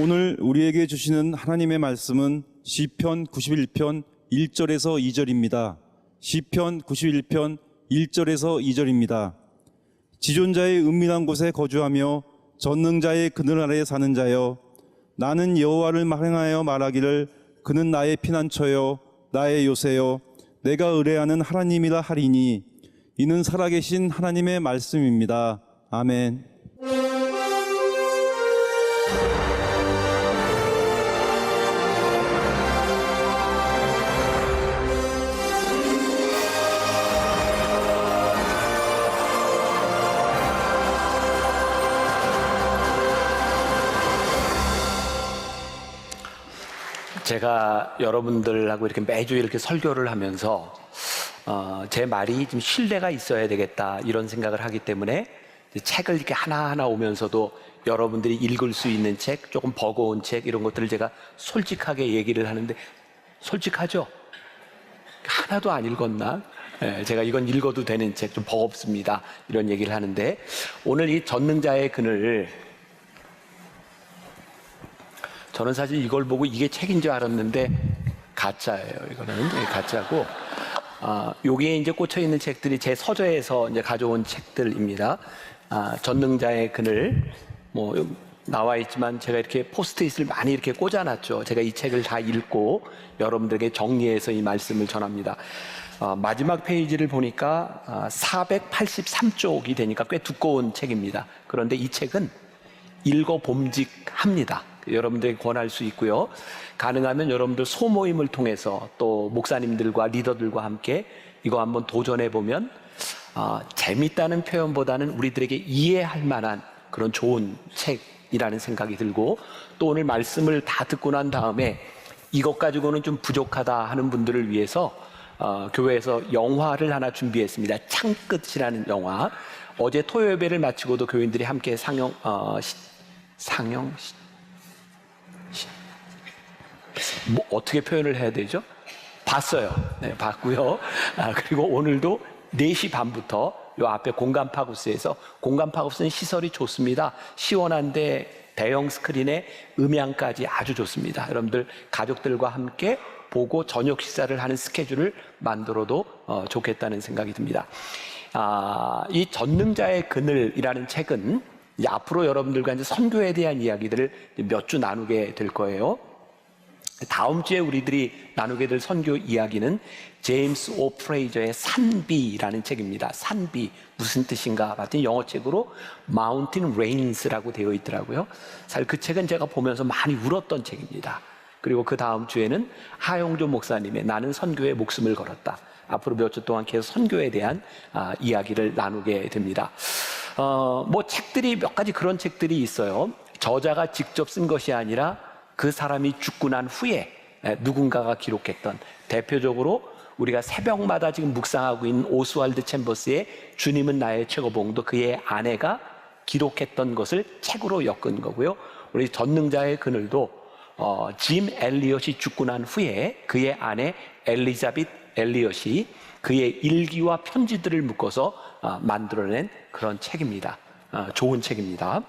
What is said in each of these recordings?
오늘 우리에게 주시는 하나님의 말씀은 시편 91편 1절에서 2절입니다. 시편 91편 1절에서 2절입니다. 지존자의 은밀한 곳에 거주하며 전능자의 그늘 아래에 사는 자여, 나는 여호와를 행하여 말하기를 그는 나의 피난처요 나의 요새요 내가 의뢰하는 하나님이라 하리니, 이는 살아계신 하나님의 말씀입니다. 아멘. 제가 여러분들하고 이렇게 매주 이렇게 설교를 하면서 제 말이 좀 신뢰가 있어야 되겠다 이런 생각을 하기 때문에 책을 이렇게 하나하나 오면서도 여러분들이 읽을 수 있는 책, 조금 버거운 책 이런 것들을 제가 솔직하게 얘기를 하는데, 솔직하죠? 하나도 안 읽었나? 제가 이건 읽어도 되는 책, 좀 버겁습니다 이런 얘기를 하는데, 오늘 이 전능자의 그늘, 저는 사실 이걸 보고 이게 책인 줄 알았는데 가짜예요. 이거는 가짜고, 여기에 이제 꽂혀 있는 책들이 제 서재에서 이제 가져온 책들입니다. 전능자의 그늘, 뭐 나와 있지만 제가 이렇게 포스트잇을 많이 이렇게 꽂아놨죠. 제가 이 책을 다 읽고 여러분들에게 정리해서 이 말씀을 전합니다. 마지막 페이지를 보니까 483쪽이 되니까 꽤 두꺼운 책입니다. 그런데 이 책은 읽어봄직합니다. 여러분들에게 권할 수 있고요. 가능하면 여러분들 소모임을 통해서 또 목사님들과 리더들과 함께 이거 한번 도전해보면 재밌다는 표현보다는 우리들에게 이해할 만한 그런 좋은 책이라는 생각이 들고, 또 오늘 말씀을 다 듣고 난 다음에 이것 가지고는 좀 부족하다 하는 분들을 위해서 교회에서 영화를 하나 준비했습니다. 창끝이라는 영화. 어제 토요 예배를 마치고도 교인들이 함께 뭐 어떻게 표현을 해야 되죠? 봤어요. 네, 봤고요. 그리고 오늘도 4시 반부터 요 앞에 공간파고스에서, 공간파고스는 시설이 좋습니다. 시원한데 대형 스크린에 음향까지 아주 좋습니다. 여러분들 가족들과 함께 보고 저녁 식사를 하는 스케줄을 만들어도 좋겠다는 생각이 듭니다. 이 전능자의 그늘이라는 책은 이제 앞으로 여러분들과 이제 선교에 대한 이야기들을 몇 주 나누게 될 거예요. 다음 주에 우리들이 나누게 될 선교 이야기는 제임스 오 프레이저의 산비라는 책입니다. 산비 무슨 뜻인가 봤더니 영어책으로 Mountain Rains라고 되어 있더라고요. 사실 그 책은 제가 보면서 많이 울었던 책입니다. 그리고 그 다음 주에는 하용조 목사님의 나는 선교에 목숨을 걸었다. 앞으로 몇 주 동안 계속 선교에 대한 이야기를 나누게 됩니다. 뭐 책들이 몇 가지 그런 책들이 있어요. 저자가 직접 쓴 것이 아니라 그 사람이 죽고 난 후에 누군가가 기록했던, 대표적으로 우리가 새벽마다 지금 묵상하고 있는 오스왈드 챔버스의 주님은 나의 최고봉도 그의 아내가 기록했던 것을 책으로 엮은 거고요. 우리 전능자의 그늘도 짐 엘리엇이 죽고 난 후에 그의 아내 엘리자벳 엘리엇이 그의 일기와 편지들을 묶어서 만들어낸 그런 책입니다. 좋은 책입니다.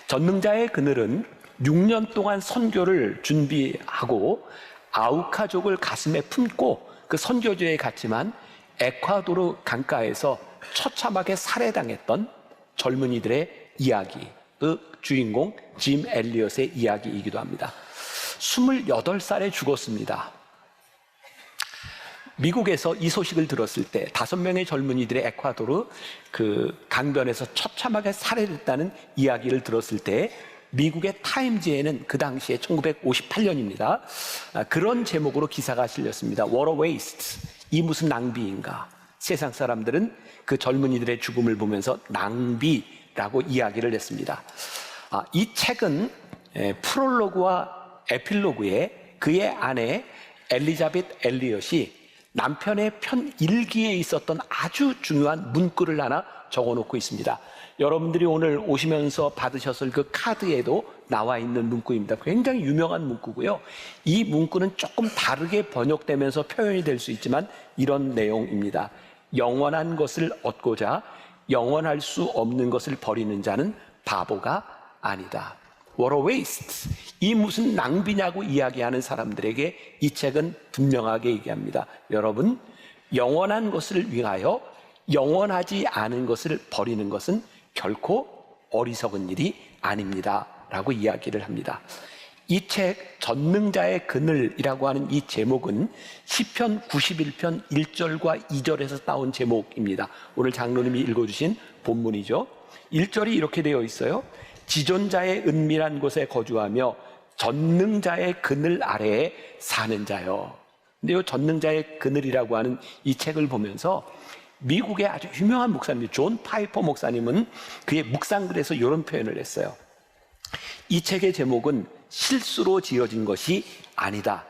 전능자의 그늘은 6년 동안 선교를 준비하고 아우카족을 가슴에 품고 그 선교지에 갔지만 에콰도르 강가에서 처참하게 살해당했던 젊은이들의 이야기, 그 주인공 짐 엘리엇의 이야기이기도 합니다. 28살에 죽었습니다. 미국에서 이 소식을 들었을 때 5명의 젊은이들의 에콰도르 그 강변에서 처참하게 살해됐다는 이야기를 들었을 때 미국의 타임즈에는 그 당시에 1958년입니다. 그런 제목으로 기사가 실렸습니다. What a waste. 이 무슨 낭비인가. 세상 사람들은 그 젊은이들의 죽음을 보면서 낭비라고 이야기를 했습니다. 이 책은 프롤로그와 에필로그에 그의 아내 엘리자벳 엘리엇이 남편의 일기에 있었던 아주 중요한 문구를 하나 적어놓고 있습니다. 여러분들이 오늘 오시면서 받으셨을 그 카드에도 나와 있는 문구입니다. 굉장히 유명한 문구고요. 이 문구는 조금 다르게 번역되면서 표현이 될 수 있지만 이런 내용입니다. 영원한 것을 얻고자 영원할 수 없는 것을 버리는 자는 바보가 아니다. What a waste. 이 무슨 낭비냐고 이야기하는 사람들에게 이 책은 분명하게 얘기합니다. 여러분, 영원한 것을 위하여 영원하지 않은 것을 버리는 것은 결코 어리석은 일이 아닙니다 라고 이야기를 합니다. 이 책 전능자의 그늘이라고 하는 이 제목은 시편 91편 1절과 2절에서 따온 제목입니다. 오늘 장로님이 읽어주신 본문이죠. 1절이 이렇게 되어 있어요. 지존자의 은밀한 곳에 거주하며 전능자의 그늘 아래에 사는 자요. 근데 이 전능자의 그늘이라고 하는 이 책을 보면서 미국의 아주 유명한 목사님 존 파이퍼 목사님은 그의 묵상글에서 이런 표현을 했어요. 이 책의 제목은 실수로 지어진 것이 아니다.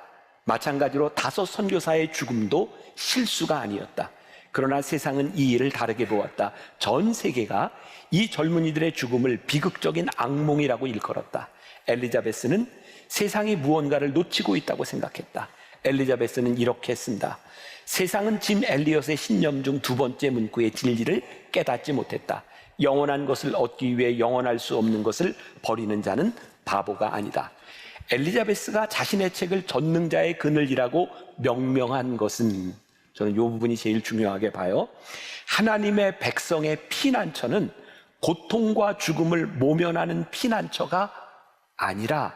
마찬가지로 5 선교사의 죽음도 실수가 아니었다. 그러나 세상은 이 일을 다르게 보았다. 전 세계가 이 젊은이들의 죽음을 비극적인 악몽이라고 일컬었다. 엘리자베스는 세상이 무언가를 놓치고 있다고 생각했다. 엘리자베스는 이렇게 쓴다. 세상은 짐 엘리엇의 신념 중 2번째 문구의 진리를 깨닫지 못했다. 영원한 것을 얻기 위해 영원할 수 없는 것을 버리는 자는 바보가 아니다. 엘리자베스가 자신의 책을 전능자의 그늘이라고 명명한 것은, 저는 이 부분이 제일 중요하게 봐요. 하나님의 백성의 피난처는 고통과 죽음을 모면하는 피난처가 아니라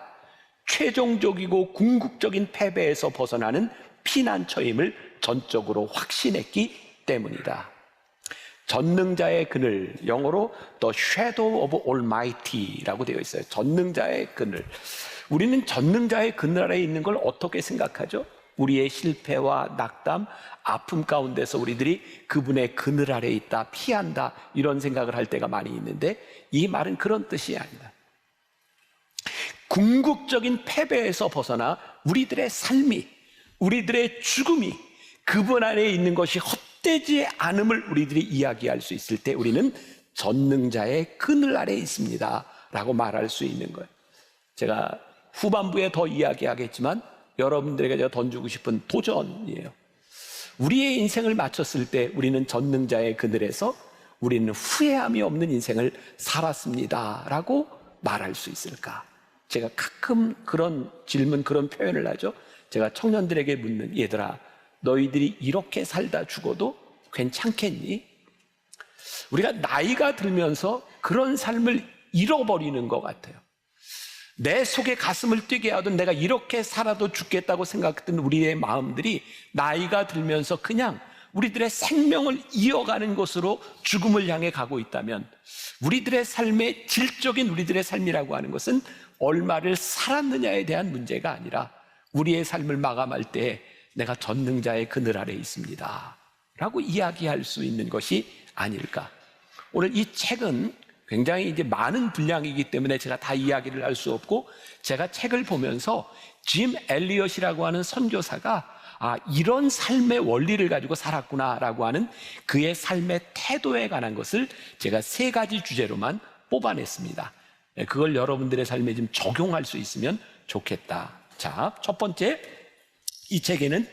최종적이고 궁극적인 패배에서 벗어나는 피난처임을 전적으로 확신했기 때문이다. 전능자의 그늘, 영어로 The Shadow of Almighty라고 되어 있어요. 전능자의 그늘. 우리는 전능자의 그늘 아래에 있는 걸 어떻게 생각하죠? 우리의 실패와 낙담, 아픔 가운데서 우리들이 그분의 그늘 아래에 있다, 피한다, 이런 생각을 할 때가 많이 있는데 이 말은 그런 뜻이 아니다. 궁극적인 패배에서 벗어나 우리들의 삶이, 우리들의 죽음이 그분 안에 있는 것이 헛되지 않음을 우리들이 이야기할 수 있을 때 우리는 전능자의 그늘 아래에 있습니다 라고 말할 수 있는 거예요. 제가 후반부에 더 이야기하겠지만 여러분들에게 제가 던지고 싶은 도전이에요. 우리의 인생을 마쳤을 때 우리는 전능자의 그늘에서 우리는 후회함이 없는 인생을 살았습니다 라고 말할 수 있을까? 제가 가끔 그런 질문, 그런 표현을 하죠. 제가 청년들에게 묻는, 얘들아, 너희들이 이렇게 살다 죽어도 괜찮겠니? 우리가 나이가 들면서 그런 삶을 잃어버리는 것 같아요. 내 속에 가슴을 뛰게 하던 내가 이렇게 살아도 죽겠다고 생각했던 우리의 마음들이 나이가 들면서 그냥 우리들의 생명을 이어가는 것으로 죽음을 향해 가고 있다면 우리들의 삶의 질적인 우리들의 삶이라고 하는 것은 얼마를 살았느냐에 대한 문제가 아니라 우리의 삶을 마감할 때 내가 전능자의 그늘 아래에 있습니다 라고 이야기할 수 있는 것이 아닐까. 오늘 이 책은 굉장히 이제 많은 분량이기 때문에 제가 다 이야기를 할 수 없고, 제가 책을 보면서 짐 엘리엇이라고 하는 선교사가 이런 삶의 원리를 가지고 살았구나라고 하는 그의 삶의 태도에 관한 것을 제가 3가지 주제로만 뽑아냈습니다. 그걸 여러분들의 삶에 좀 적용할 수 있으면 좋겠다. 자, 첫 번째, 이 책에는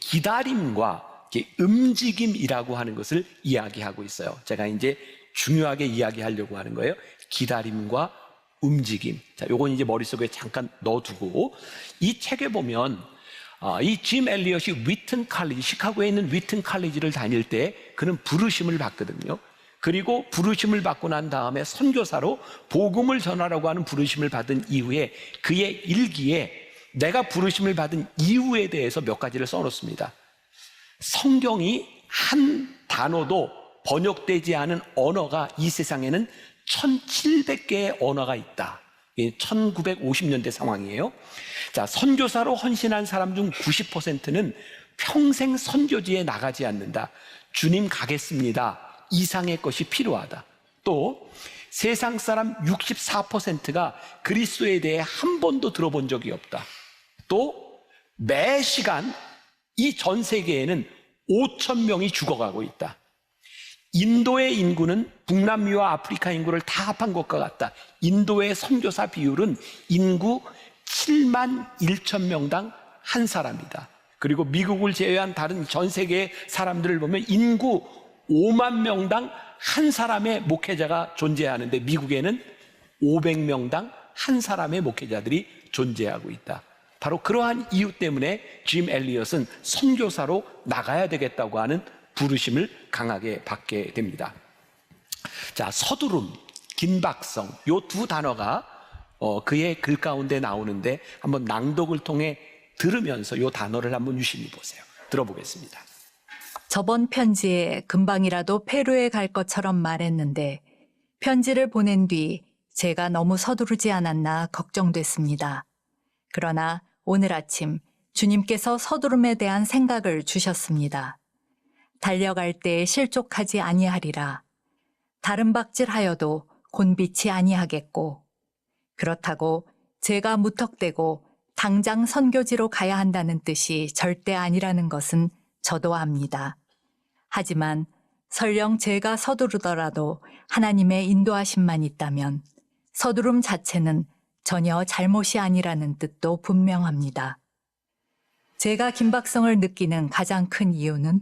기다림과 움직임이라고 하는 것을 이야기하고 있어요. 제가 이제 중요하게 이야기하려고 하는 거예요. 기다림과 움직임. 자, 요건 이제 머릿속에 잠깐 넣어두고, 이 책에 보면 이 짐 엘리엇이 위튼 칼리지, 시카고에 있는 위튼 칼리지를 다닐 때 그는 부르심을 받거든요. 그리고 부르심을 받고 난 다음에 선교사로 복음을 전하라고 하는 부르심을 받은 이후에 그의 일기에 내가 부르심을 받은 이유에 대해서 몇 가지를 써놓습니다. 성경이 한 단어도 번역되지 않은 언어가 이 세상에는 1700개의 언어가 있다. 1950년대 상황이에요. 자, 선교사로 헌신한 사람 중 90%는 평생 선교지에 나가지 않는다. 주님 가겠습니다 이상의 것이 필요하다. 또 세상 사람 64%가 그리스도에 대해 한 번도 들어본 적이 없다. 또 매 시간 이 전 세계에는 5,000명이 죽어가고 있다. 인도의 인구는 북남미와 아프리카 인구를 다 합한 것과 같다. 인도의 선교사 비율은 인구 7만 1천 명당 한 사람이다. 그리고 미국을 제외한 다른 전 세계의 사람들을 보면 인구 5만 명당 한 사람의 목회자가 존재하는데 미국에는 500명당 한 사람의 목회자들이 존재하고 있다. 바로 그러한 이유 때문에 짐 엘리엇은 선교사로 나가야 되겠다고 하는 부르심을 강하게 받게 됩니다. 자, 서두름, 긴박성, 요 두 단어가 그의 글 가운데 나오는데 한번 낭독을 통해 들으면서 요 단어를 한번 유심히 보세요. 들어보겠습니다. 저번 편지에 금방이라도 페루에 갈 것처럼 말했는데 편지를 보낸 뒤 제가 너무 서두르지 않았나 걱정됐습니다. 그러나 오늘 아침 주님께서 서두름에 대한 생각을 주셨습니다. 달려갈 때에 실족하지 아니하리라. 다른 박질하여도 곤비치 아니하겠고, 그렇다고 제가 무턱대고 당장 선교지로 가야 한다는 뜻이 절대 아니라는 것은 저도 압니다. 하지만 설령 제가 서두르더라도 하나님의 인도하심만 있다면 서두름 자체는 전혀 잘못이 아니라는 뜻도 분명합니다. 제가 긴박성을 느끼는 가장 큰 이유는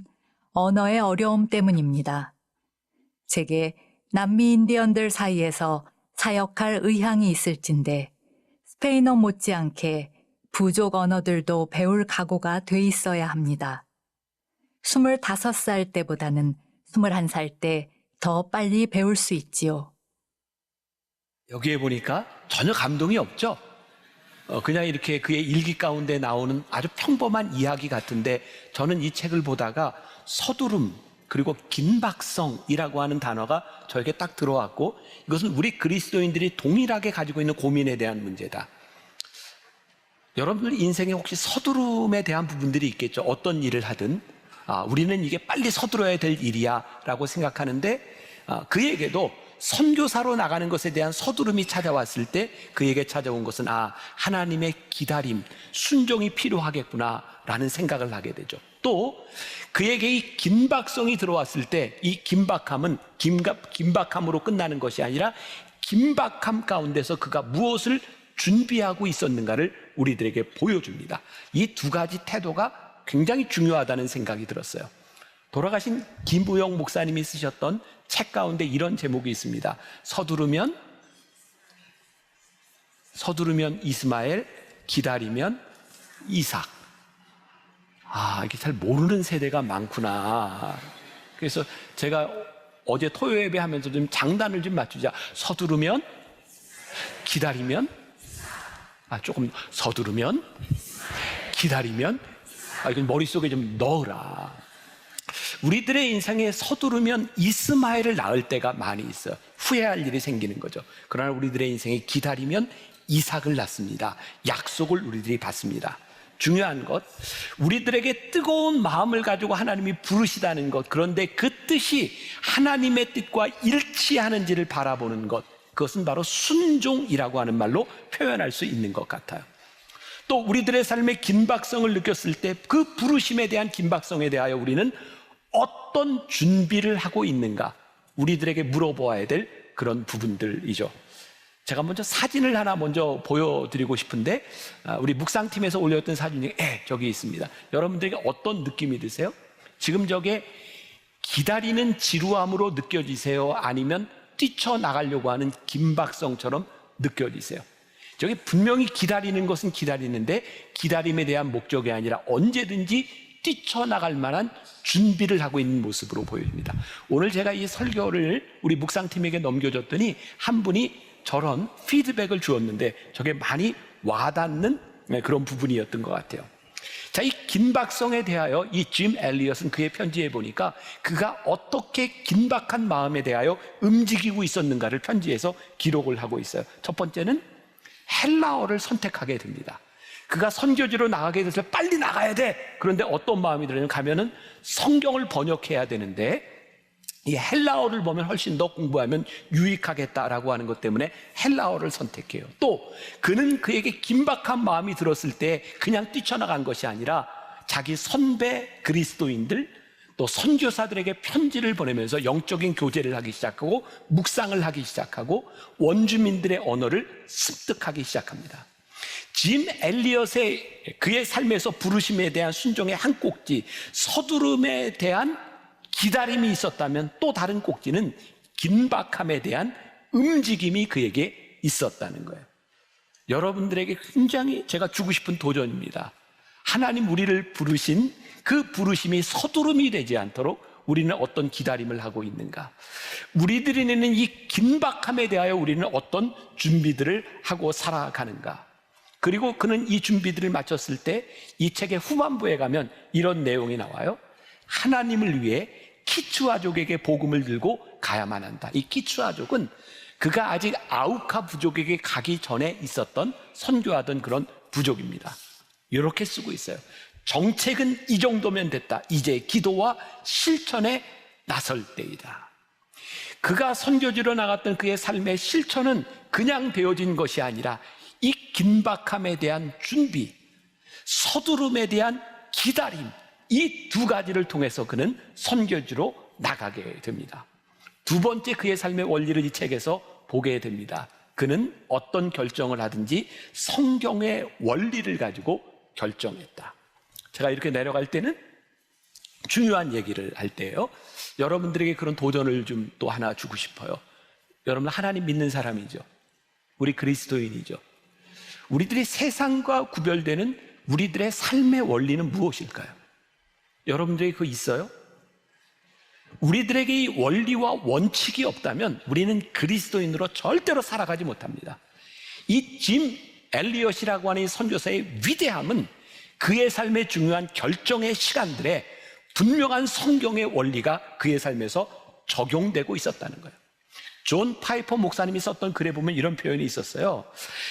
언어의 어려움 때문입니다. 제게 남미 인디언들 사이에서 사역할 의향이 있을진데 스페인어 못지않게 부족 언어들도 배울 각오가 돼 있어야 합니다. 25살 때보다는 21살 때 더 빨리 배울 수 있지요. 여기에 보니까 전혀 감동이 없죠? 그냥 이렇게 그의 일기 가운데 나오는 아주 평범한 이야기 같은데 저는 이 책을 보다가 서두름 그리고 긴박성이라고 하는 단어가 저에게 딱 들어왔고 이것은 우리 그리스도인들이 동일하게 가지고 있는 고민에 대한 문제다. 여러분들 인생에 혹시 서두름에 대한 부분들이 있겠죠. 어떤 일을 하든 우리는 이게 빨리 서두러야 될 일이야 라고 생각하는데 그에게도 선교사로 나가는 것에 대한 서두름이 찾아왔을 때 그에게 찾아온 것은 하나님의 기다림, 순종이 필요하겠구나 라는 생각을 하게 되죠. 또 그에게 이 긴박성이 들어왔을 때 이 긴박함은 긴박함으로 끝나는 것이 아니라 긴박함 가운데서 그가 무엇을 준비하고 있었는가를 우리들에게 보여줍니다. 이 두 가지 태도가 굉장히 중요하다는 생각이 들었어요. 돌아가신 김부영 목사님이 쓰셨던 책 가운데 이런 제목이 있습니다. 서두르면 이스마엘, 기다리면 이삭. 이게 잘 모르는 세대가 많구나. 그래서 제가 어제 토요 예배 하면서 좀 장단을 좀 맞추자. 서두르면, 기다리면, 조금 서두르면, 기다리면, 이건 머릿속에 좀 넣으라. 우리들의 인생에 서두르면 이스마엘을 낳을 때가 많이 있어요. 후회할 일이 생기는 거죠. 그러나 우리들의 인생에 기다리면 이삭을 낳습니다. 약속을 우리들이 받습니다. 중요한 것, 우리들에게 뜨거운 마음을 가지고 하나님이 부르시다는 것, 그런데 그 뜻이 하나님의 뜻과 일치하는지를 바라보는 것, 그것은 바로 순종이라고 하는 말로 표현할 수 있는 것 같아요. 또 우리들의 삶의 긴박성을 느꼈을 때 그 부르심에 대한 긴박성에 대하여 우리는 어떤 준비를 하고 있는가, 우리들에게 물어보아야 될 그런 부분들이죠. 제가 먼저 사진을 하나 먼저 보여드리고 싶은데 우리 묵상팀에서 올렸던 사진 중에 저기 있습니다. 여러분들에게 어떤 느낌이 드세요? 지금 저게 기다리는 지루함으로 느껴지세요? 아니면 뛰쳐나가려고 하는 긴박성처럼 느껴지세요? 저게 분명히 기다리는 것은 기다리는데 기다림에 대한 목적이 아니라 언제든지 뛰쳐나갈 만한 준비를 하고 있는 모습으로 보여집니다. 오늘 제가 이 설교를 우리 묵상팀에게 넘겨줬더니 한 분이 저런 피드백을 주었는데 저게 많이 와닿는 그런 부분이었던 것 같아요. 자, 이 긴박성에 대하여 이 짐 엘리엇은 그의 편지에 보니까 그가 어떻게 긴박한 마음에 대하여 움직이고 있었는가를 편지에서 기록을 하고 있어요. 첫 번째는 헬라어를 선택하게 됩니다. 그가 선교지로 나가게 돼서 빨리 나가야 돼. 그런데 어떤 마음이 들냐면 가면은 성경을 번역해야 되는데 이 헬라어를 보면 훨씬 더 공부하면 유익하겠다라고 하는 것 때문에 헬라어를 선택해요. 또 그는 그에게 긴박한 마음이 들었을 때 그냥 뛰쳐나간 것이 아니라 자기 선배 그리스도인들 또 선교사들에게 편지를 보내면서 영적인 교제를 하기 시작하고 묵상을 하기 시작하고 원주민들의 언어를 습득하기 시작합니다. 짐 엘리엇의 그의 삶에서 부르심에 대한 순종의 한 꼭지, 서두름에 대한 기다림이 있었다면 또 다른 꼭지는 긴박함에 대한 움직임이 그에게 있었다는 거예요. 여러분들에게 굉장히 제가 주고 싶은 도전입니다. 하나님 우리를 부르신 그 부르심이 서두름이 되지 않도록 우리는 어떤 기다림을 하고 있는가? 우리들이 있는 이 긴박함에 대하여 우리는 어떤 준비들을 하고 살아가는가? 그리고 그는 이 준비들을 마쳤을 때 이 책의 후반부에 가면 이런 내용이 나와요. 하나님을 위해 키추아족에게 복음을 들고 가야만 한다. 이 키추아족은 그가 아직 아우카 부족에게 가기 전에 있었던 선교하던 그런 부족입니다. 이렇게 쓰고 있어요. 정책은 이 정도면 됐다. 이제 기도와 실천에 나설 때이다. 그가 선교지로 나갔던 그의 삶의 실천은 그냥 되어진 것이 아니라 이 긴박함에 대한 준비, 서두름에 대한 기다림, 이 두 가지를 통해서 그는 선교지로 나가게 됩니다. 두 번째 그의 삶의 원리를 이 책에서 보게 됩니다. 그는 어떤 결정을 하든지 성경의 원리를 가지고 결정했다. 제가 이렇게 내려갈 때는 중요한 얘기를 할 때예요. 여러분들에게 그런 도전을 좀 또 하나 주고 싶어요. 여러분 하나님 믿는 사람이죠. 우리 그리스도인이죠. 우리들이 세상과 구별되는 우리들의 삶의 원리는 무엇일까요? 여러분들에게 그거 있어요? 우리들에게 이 원리와 원칙이 없다면 우리는 그리스도인으로 절대로 살아가지 못합니다. 이 짐 엘리엇이라고 하는 이 선교사의 위대함은 그의 삶의 중요한 결정의 시간들에 분명한 성경의 원리가 그의 삶에서 적용되고 있었다는 거예요. 존 파이퍼 목사님이 썼던 글에 보면 이런 표현이 있었어요.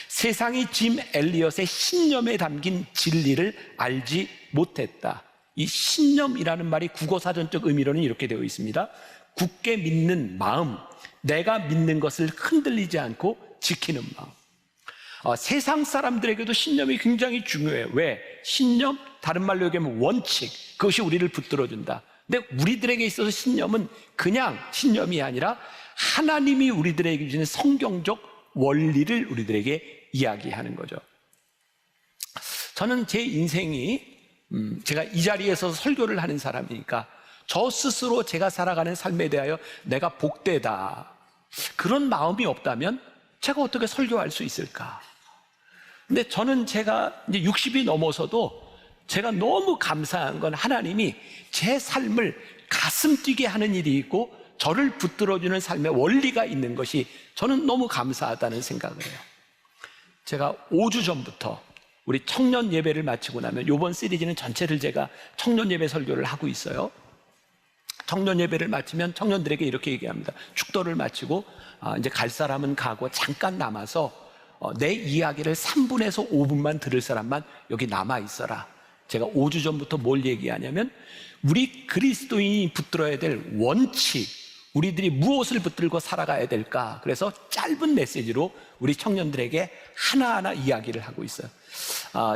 세상이 짐 엘리엇의 신념에 담긴 진리를 알지 못했다. 이 신념이라는 말이 국어사전적 의미로는 이렇게 되어 있습니다. 굳게 믿는 마음, 내가 믿는 것을 흔들리지 않고 지키는 마음. 세상 사람들에게도 신념이 굉장히 중요해요. 왜? 신념, 다른 말로 얘기하면 원칙, 그것이 우리를 붙들어준다. 근데 우리들에게 있어서 신념은 그냥 신념이 아니라 하나님이 우리들에게 주신 성경적 원리를 우리들에게 이야기하는 거죠. 저는 제 인생이 제가 이 자리에서 설교를 하는 사람이니까 저 스스로 제가 살아가는 삶에 대하여 내가 복되다 그런 마음이 없다면 제가 어떻게 설교할 수 있을까? 근데 저는 제가 이제 60이 넘어서도 제가 너무 감사한 건 하나님이 제 삶을 가슴 뛰게 하는 일이 있고 저를 붙들어주는 삶의 원리가 있는 것이 저는 너무 감사하다는 생각을 해요. 제가 5주 전부터 우리 청년 예배를 마치고 나면 이번 시리즈는 전체를 제가 청년 예배 설교를 하고 있어요. 청년 예배를 마치면 청년들에게 이렇게 얘기합니다. 축도를 마치고 이제 갈 사람은 가고 잠깐 남아서 내 이야기를 3분에서 5분만 들을 사람만 여기 남아 있어라. 제가 5주 전부터 뭘 얘기하냐면 우리 그리스도인이 붙들어야 될 원칙, 우리들이 무엇을 붙들고 살아가야 될까? 그래서 짧은 메시지로 우리 청년들에게 하나하나 이야기를 하고 있어요.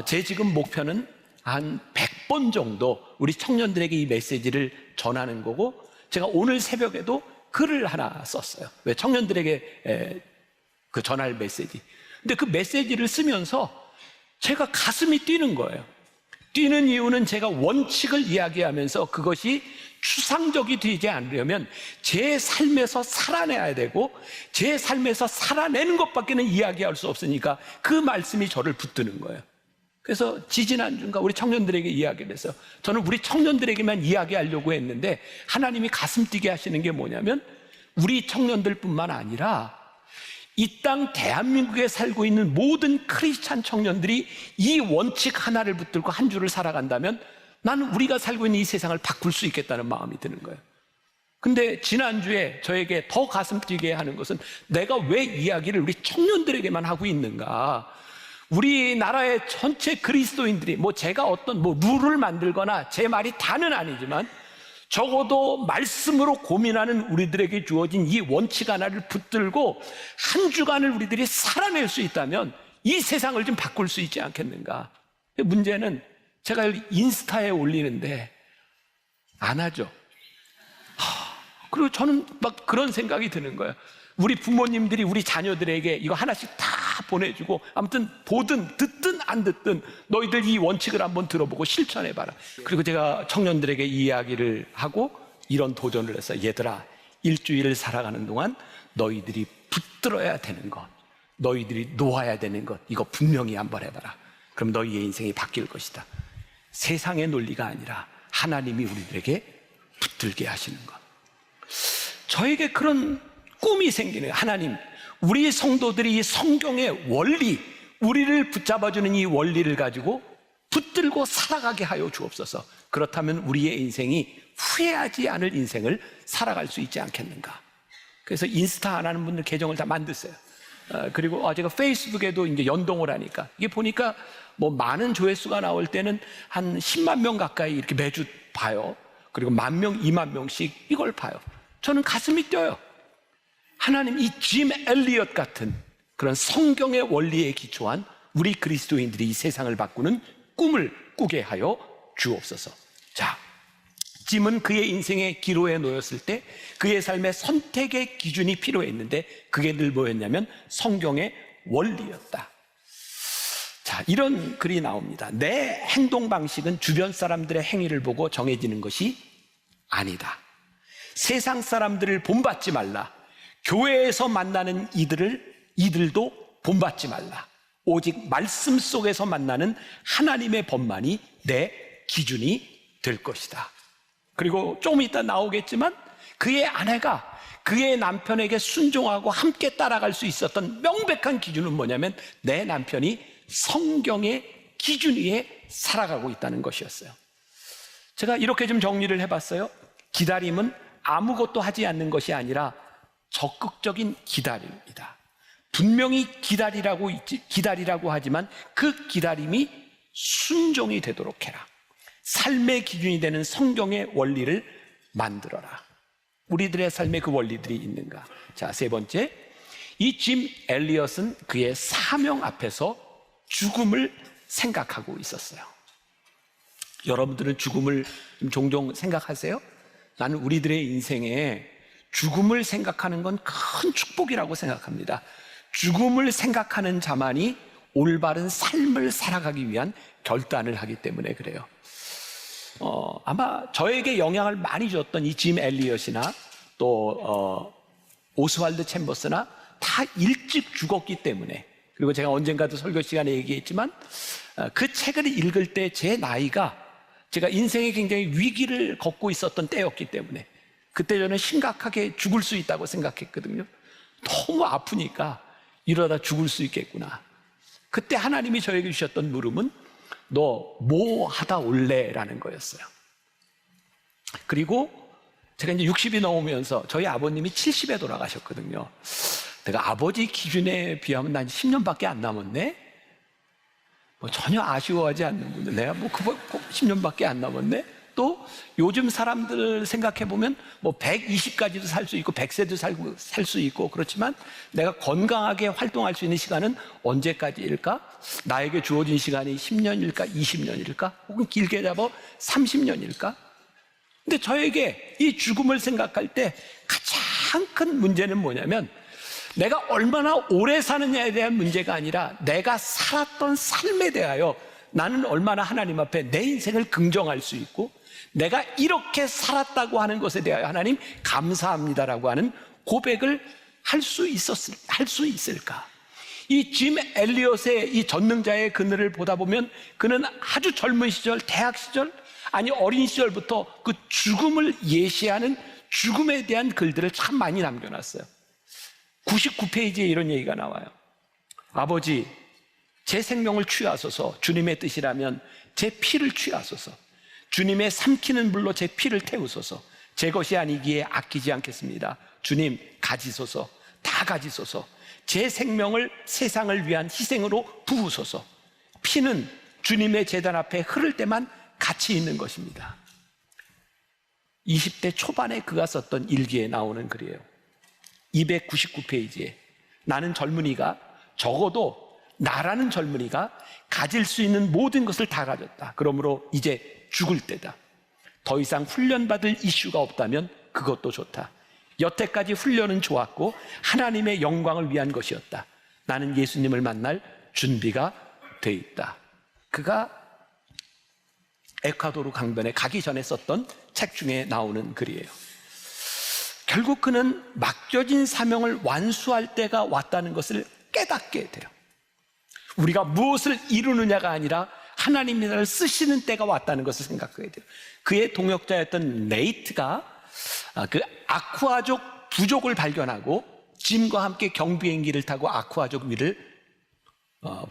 제 지금 목표는 한 100번 정도 우리 청년들에게 이 메시지를 전하는 거고, 제가 오늘 새벽에도 글을 하나 썼어요. 왜? 청년들에게 그 전할 메시지. 근데 그 메시지를 쓰면서 제가 가슴이 뛰는 거예요. 뛰는 이유는 제가 원칙을 이야기하면서 그것이 추상적이 되지 않으려면 제 삶에서 살아내야 되고 제 삶에서 살아내는 것밖에는 이야기할 수 없으니까 그 말씀이 저를 붙드는 거예요. 그래서 지지난주인가 우리 청년들에게 이야기를 했어요. 저는 우리 청년들에게만 이야기하려고 했는데 하나님이 가슴 뛰게 하시는 게 뭐냐면 우리 청년들뿐만 아니라 이 땅 대한민국에 살고 있는 모든 크리스찬 청년들이 이 원칙 하나를 붙들고 한 주를 살아간다면 나는 우리가 살고 있는 이 세상을 바꿀 수 있겠다는 마음이 드는 거예요. 근데 지난주에 저에게 더 가슴 뛰게 하는 것은 내가 왜 이야기를 우리 청년들에게만 하고 있는가? 우리나라의 전체 그리스도인들이 제가 어떤 룰을 만들거나 제 말이 다는 아니지만 적어도 말씀으로 고민하는 우리들에게 주어진 이 원칙 하나를 붙들고 한 주간을 우리들이 살아낼 수 있다면 이 세상을 좀 바꿀 수 있지 않겠는가? 문제는 제가 인스타에 올리는데 안 하죠. 그리고 저는 막 그런 생각이 드는 거예요. 우리 부모님들이 우리 자녀들에게 이거 하나씩 다 보내주고 아무튼 보든 듣든 안 듣든 너희들 이 원칙을 한번 들어보고 실천해봐라. 그리고 제가 청년들에게 이 이야기를 하고 이런 도전을 했어요. 얘들아, 일주일을 살아가는 동안 너희들이 붙들어야 되는 것, 너희들이 놓아야 되는 것, 이거 분명히 한번 해봐라. 그럼 너희의 인생이 바뀔 것이다. 세상의 논리가 아니라 하나님이 우리들에게 붙들게 하시는 것. 저에게 그런 꿈이 생기는 거예요. 하나님, 우리 성도들이 이 성경의 원리, 우리를 붙잡아주는 이 원리를 가지고 붙들고 살아가게 하여 주옵소서. 그렇다면 우리의 인생이 후회하지 않을 인생을 살아갈 수 있지 않겠는가. 그래서 인스타 안 하는 분들 계정을 다 만드세요. 그리고 제가 페이스북에도 이제 연동을 하니까 이게 보니까 뭐 많은 조회수가 나올 때는 한 10만 명 가까이 이렇게 매주 봐요. 그리고 10,000명, 20,000명씩 이걸 봐요. 저는 가슴이 뛰어요. 하나님, 이 짐 엘리엇 같은 그런 성경의 원리에 기초한 우리 그리스도인들이 이 세상을 바꾸는 꿈을 꾸게 하여 주옵소서. 자, 짐은 그의 인생의 기로에 놓였을 때 그의 삶의 선택의 기준이 필요했는데 그게 늘 뭐였냐면 성경의 원리였다. 자, 이런 글이 나옵니다. 내 행동 방식은 주변 사람들의 행위를 보고 정해지는 것이 아니다. 세상 사람들을 본받지 말라. 교회에서 만나는 이들도 본받지 말라. 오직 말씀 속에서 만나는 하나님의 법만이 내 기준이 될 것이다. 그리고 조금 이따 나오겠지만 그의 아내가 그의 남편에게 순종하고 함께 따라갈 수 있었던 명백한 기준은 뭐냐면 내 남편이 성경의 기준 위에 살아가고 있다는 것이었어요. 제가 이렇게 좀 정리를 해봤어요. 기다림은 아무것도 하지 않는 것이 아니라 적극적인 기다림입니다. 분명히 기다리라고 하지만 그 기다림이 순종이 되도록 해라. 삶의 기준이 되는 성경의 원리를 만들어라. 우리들의 삶에 그 원리들이 있는가? 자, 세 번째, 이 짐 엘리엇은 그의 사명 앞에서 죽음을 생각하고 있었어요. 여러분들은 죽음을 종종 생각하세요? 나는 우리들의 인생에 죽음을 생각하는 건 큰 축복이라고 생각합니다. 죽음을 생각하는 자만이 올바른 삶을 살아가기 위한 결단을 하기 때문에 그래요. 아마 저에게 영향을 많이 줬던 이 짐 엘리엇이나 또 오스왈드 챔버스나 다 일찍 죽었기 때문에, 그리고 제가 언젠가도 설교 시간에 얘기했지만 그 책을 읽을 때 제 나이가 제가 인생에 굉장히 위기를 걷고 있었던 때였기 때문에 그때 저는 심각하게 죽을 수 있다고 생각했거든요. 너무 아프니까 이러다 죽을 수 있겠구나. 그때 하나님이 저에게 주셨던 물음은 너 뭐 하다 올래? 라는 거였어요. 그리고 제가 이제 60이 넘으면서 저희 아버님이 70에 돌아가셨거든요. 내가 아버지 기준에 비하면 난 10년밖에 안 남았네? 뭐 전혀 아쉬워하지 않는군요. 내가 뭐 10년밖에 안 남았네? 또 요즘 사람들 생각해보면 뭐 120까지도 살 수 있고 100세도 살 수 있고 그렇지만 내가 건강하게 활동할 수 있는 시간은 언제까지일까? 나에게 주어진 시간이 10년일까? 20년일까? 혹은 길게 잡아 30년일까? 근데 저에게 이 죽음을 생각할 때 가장 큰 문제는 뭐냐면 내가 얼마나 오래 사느냐에 대한 문제가 아니라 내가 살았던 삶에 대하여 나는 얼마나 하나님 앞에 내 인생을 긍정할 수 있고 내가 이렇게 살았다고 하는 것에 대하여 하나님 감사합니다라고 하는 고백을 할 수 있을까? 이 짐 엘리엇의 이 전능자의 그늘을 보다 보면 그는 아주 젊은 시절, 대학 시절, 아니 어린 시절부터 그 죽음을 예시하는 죽음에 대한 글들을 참 많이 남겨놨어요. 99페이지에 이런 얘기가 나와요. 아버지, 제 생명을 취하소서. 주님의 뜻이라면 제 피를 취하소서. 주님의 삼키는 불로 제 피를 태우소서. 제 것이 아니기에 아끼지 않겠습니다. 주님, 가지소서. 다 가지소서. 제 생명을 세상을 위한 희생으로 부으소서. 피는 주님의 제단 앞에 흐를 때만 가치 있는 것입니다. 20대 초반에 그가 썼던 일기에 나오는 글이에요. 299페이지에 나는 젊은이가, 적어도 나라는 젊은이가 가질 수 있는 모든 것을 다 가졌다. 그러므로 이제 죽을 때다. 더 이상 훈련받을 이슈가 없다면 그것도 좋다. 여태까지 훈련은 좋았고 하나님의 영광을 위한 것이었다. 나는 예수님을 만날 준비가 돼 있다. 그가 에콰도르 강변에 가기 전에 썼던 책 중에 나오는 글이에요. 결국 그는 맡겨진 사명을 완수할 때가 왔다는 것을 깨닫게 돼요. 우리가 무엇을 이루느냐가 아니라 하나님이 나를 쓰시는 때가 왔다는 것을 생각하게 돼요. 그의 동역자였던 네이트가 그 아쿠아족 부족을 발견하고 짐과 함께 경비행기를 타고 아쿠아족 위를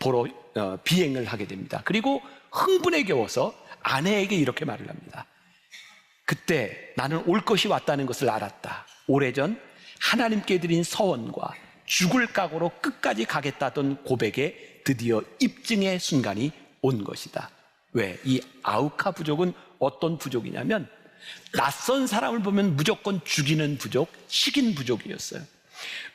보러 비행을 하게 됩니다. 그리고 흥분에 겨워서 아내에게 이렇게 말을 합니다. 그때 나는 올 것이 왔다는 것을 알았다. 오래전 하나님께 드린 서원과 죽을 각오로 끝까지 가겠다던 고백에 드디어 입증의 순간이 온 것이다. 왜? 이 아우카 부족은 어떤 부족이냐면 낯선 사람을 보면 무조건 죽이는 부족, 식인 부족이었어요.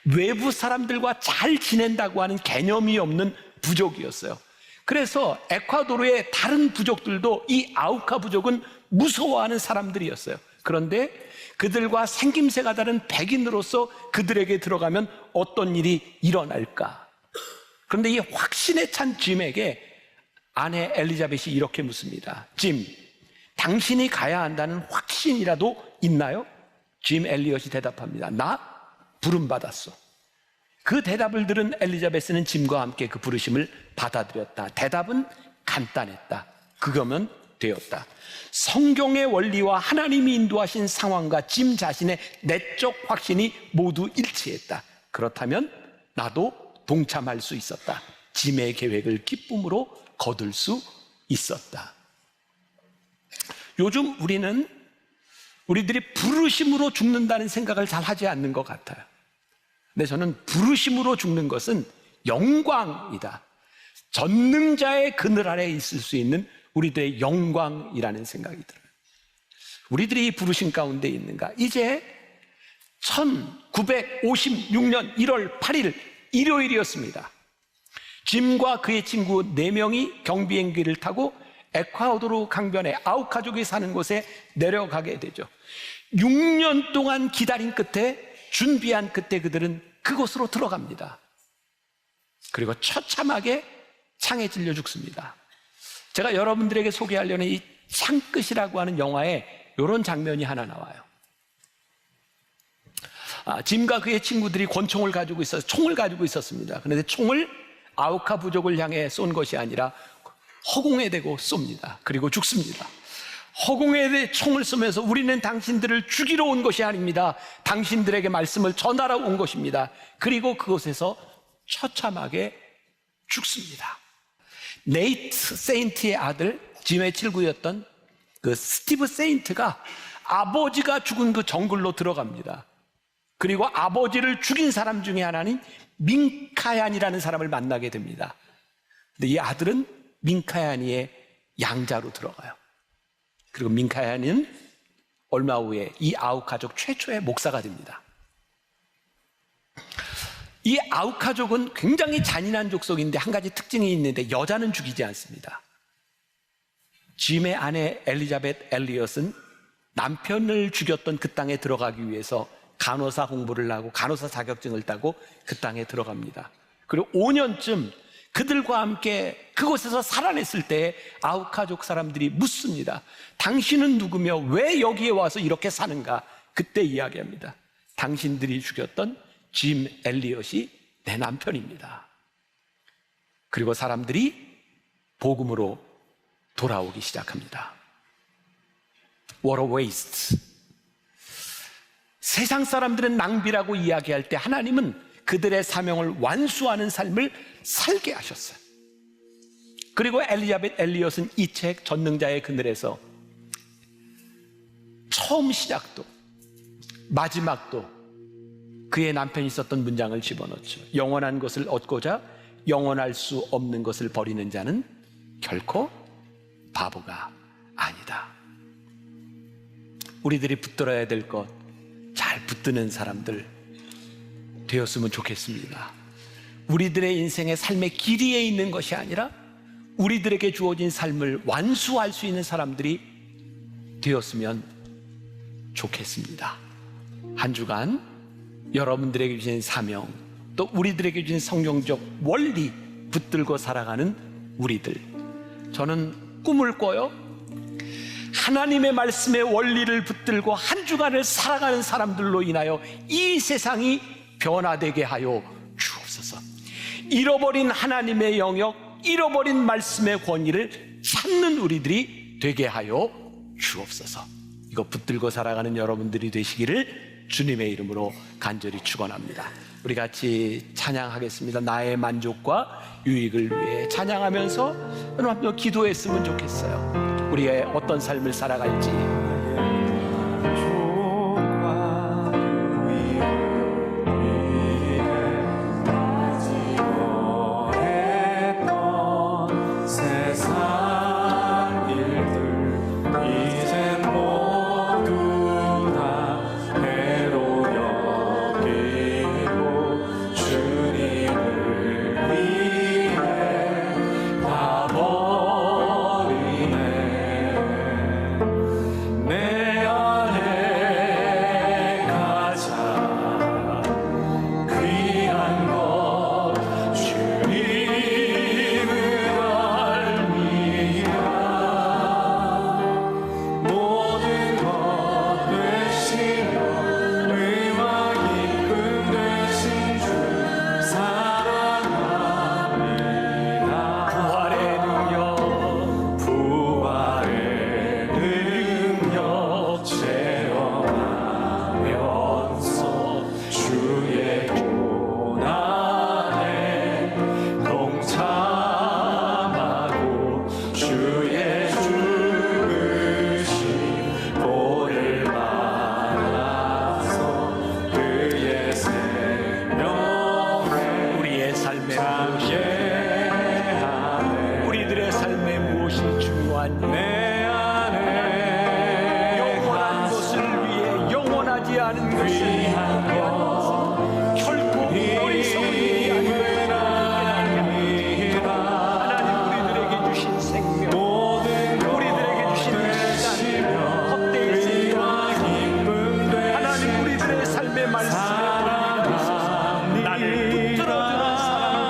외부 사람들과 잘 지낸다고 하는 개념이 없는 부족이었어요. 그래서 에콰도르의 다른 부족들도 이 아우카 부족은 무서워하는 사람들이었어요. 그런데 그들과 생김새가 다른 백인으로서 그들에게 들어가면 어떤 일이 일어날까? 그런데 이 확신에 찬 짐에게 아내 엘리자벳이 이렇게 묻습니다. 짐, 당신이 가야 한다는 확신이라도 있나요? 짐 엘리엇이 대답합니다. 나 부름받았어. 그 대답을 들은 엘리자베스는 짐과 함께 그 부르심을 받아들였다. 대답은 간단했다. 그거면 되었다. 성경의 원리와 하나님이 인도하신 상황과 짐 자신의 내적 확신이 모두 일치했다. 그렇다면 나도 동참할 수 있었다. 짐의 계획을 기쁨으로 거둘 수 있었다. 요즘 우리들이 부르심으로 죽는다는 생각을 잘 하지 않는 것 같아요. 근데 저는 부르심으로 죽는 것은 영광이다. 전능자의 그늘 아래에 있을 수 있는 우리들의 영광이라는 생각이 들어요. 우리들이 이 부르심 가운데 있는가? 이제 1956년 1월 8일 일요일이었습니다. 짐과 그의 친구 4명이 경비행기를 타고 에콰도르 강변에 아우카족이 사는 곳에 내려가게 되죠. 6년 동안 기다린 끝에, 준비한 끝에 그들은 그곳으로 들어갑니다. 그리고 처참하게 창에 찔려 죽습니다. 제가 여러분들에게 소개하려는 이 창끝이라고 하는 영화에 이런 장면이 하나 나와요. 짐과 그의 친구들이 권총을 가지고 있어서 총을 가지고 있었습니다. 그런데 총을 아우카 부족을 향해 쏜 것이 아니라 허공에 대고 쏩니다. 그리고 죽습니다. 허공에 대해 총을 쏘면서 우리는 당신들을 죽이러 온 것이 아닙니다. 당신들에게 말씀을 전하러 온 것입니다. 그리고 그곳에서 처참하게 죽습니다. 네이트 세인트의 아들, 짐의 친구였던 그 스티브 세인트가 아버지가 죽은 그 정글로 들어갑니다. 그리고 아버지를 죽인 사람 중에 하나는 민카얀이라는 사람을 만나게 됩니다. 근데 이 아들은 민카얀이의 양자로 들어가요. 그리고 민카얀은 얼마 후에 이 아우카족 최초의 목사가 됩니다. 이 아우카족은 굉장히 잔인한 족속인데 한 가지 특징이 있는데 여자는 죽이지 않습니다. 짐의 아내 엘리자벳 엘리엇은 남편을 죽였던 그 땅에 들어가기 위해서 간호사 공부를 하고 간호사 자격증을 따고 그 땅에 들어갑니다. 그리고 5년쯤 그들과 함께 그곳에서 살아냈을 때 아우카족 사람들이 묻습니다. 당신은 누구며 왜 여기에 와서 이렇게 사는가? 그때 이야기합니다. 당신들이 죽였던 짐 엘리엇이 내 남편입니다. 그리고 사람들이 복음으로 돌아오기 시작합니다. What a waste. 세상 사람들은 낭비라고 이야기할 때 하나님은 그들의 사명을 완수하는 삶을 살게 하셨어요. 그리고 엘리자벳 엘리엇은 이 책 전능자의 그늘에서 처음 시작도 마지막도 그의 남편이 썼던 문장을 집어넣죠. 영원한 것을 얻고자 영원할 수 없는 것을 버리는 자는 결코 바보가 아니다. 우리들이 붙들어야 될 것, 잘 붙드는 사람들 되었으면 좋겠습니다. 우리들의 인생의 삶의 길이에 있는 것이 아니라 우리들에게 주어진 삶을 완수할 수 있는 사람들이 되었으면 좋겠습니다. 한 주간 여러분들에게 주신 사명, 또 우리들에게 주신 성경적 원리 붙들고 살아가는 우리들, 저는 꿈을 꿔요. 하나님의 말씀의 원리를 붙들고 한 주간을 살아가는 사람들로 인하여 이 세상이 변화되게 하여 주옵소서. 잃어버린 하나님의 영역, 잃어버린 말씀의 권위를 찾는 우리들이 되게 하여 주옵소서. 이거 붙들고 살아가는 여러분들이 되시기를 주님의 이름으로 간절히 축원합니다. 우리 같이 찬양하겠습니다. 나의 만족과 유익을 위해 찬양하면서 여러분 한번 기도했으면 좋겠어요. 우리의 어떤 삶을 살아갈지. 우리들의 삶에 무엇이 중요한지, 영원한 것을 위해 영원하지 않은 것을 위하여 결코 어리석은 일이 아니라 하나님 우리들에게 주신 생명, 우리들에게 주신 시간, 헛되이 쓰지 않게 하나님 우리들의 삶의 말씀에 나를 붙들어주는 사람을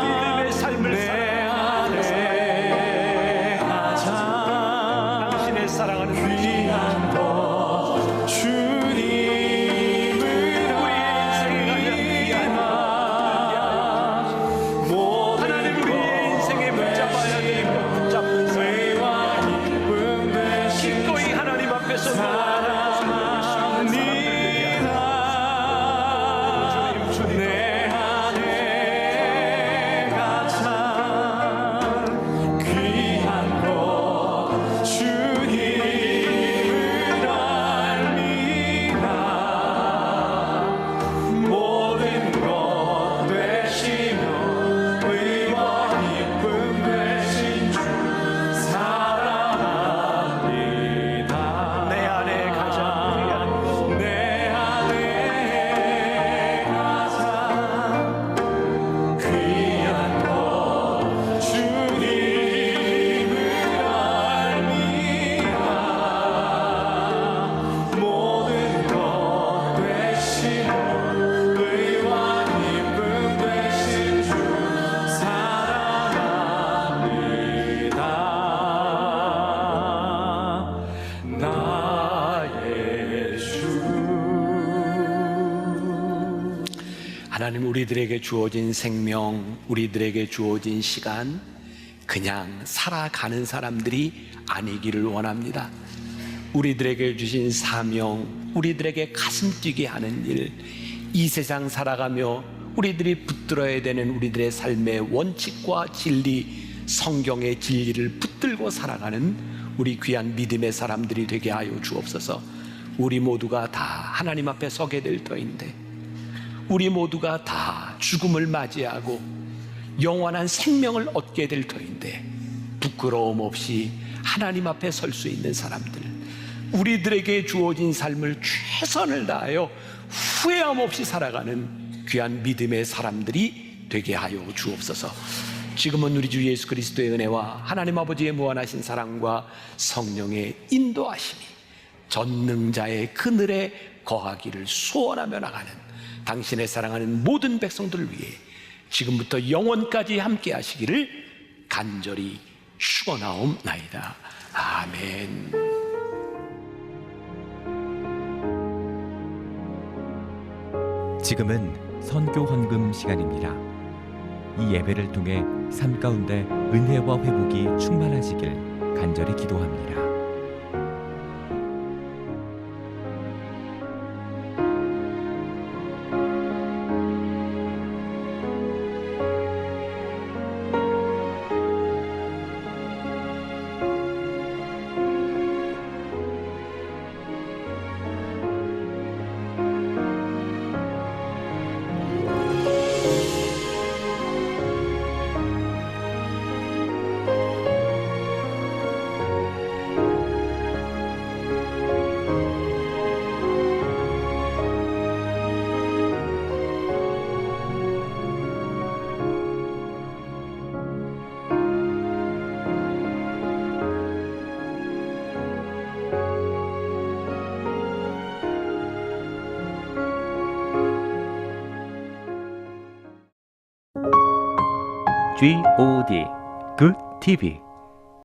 믿음의 삶을 살아가는 당신의 사랑하는 귀한 것 주님을 우리의 인생에 하나님 우리의 인생에 붙잡아야 될 것 붙잡는 사람, 기꺼이 하나님 앞에서 나아가는 사람들 하나님 우리들에게 주어진 생명, 우리들에게 주어진 시간 그냥 살아가는 사람들이 아니기를 원합니다. 우리들에게 주신 사명, 우리들에게 가슴 뛰게 하는 일, 이 세상 살아가며 우리들이 붙들어야 되는 우리들의 삶의 원칙과 진리, 성경의 진리를 붙들고 살아가는 우리 귀한 믿음의 사람들이 되게 하여 주옵소서. 우리 모두가 다 하나님 앞에 서게 될 터인데, 우리 모두가 다 죽음을 맞이하고 영원한 생명을 얻게 될 터인데, 부끄러움 없이 하나님 앞에 설 수 있는 사람들, 우리들에게 주어진 삶을 최선을 다하여 후회함 없이 살아가는 귀한 믿음의 사람들이 되게 하여 주옵소서. 지금은 우리 주 예수 그리스도의 은혜와 하나님 아버지의 무한하신 사랑과 성령의 인도하심이 전능자의 그늘에 거하기를 소원하며 나가는 당신의 사랑하는 모든 백성들을 위해 지금부터 영원까지 함께 하시기를 간절히 축원하옵나이다. 아멘. 지금은 선교 헌금 시간입니다. 이 예배를 통해 삶 가운데 은혜와 회복이 충만하시길 간절히 기도합니다. GOD Good TV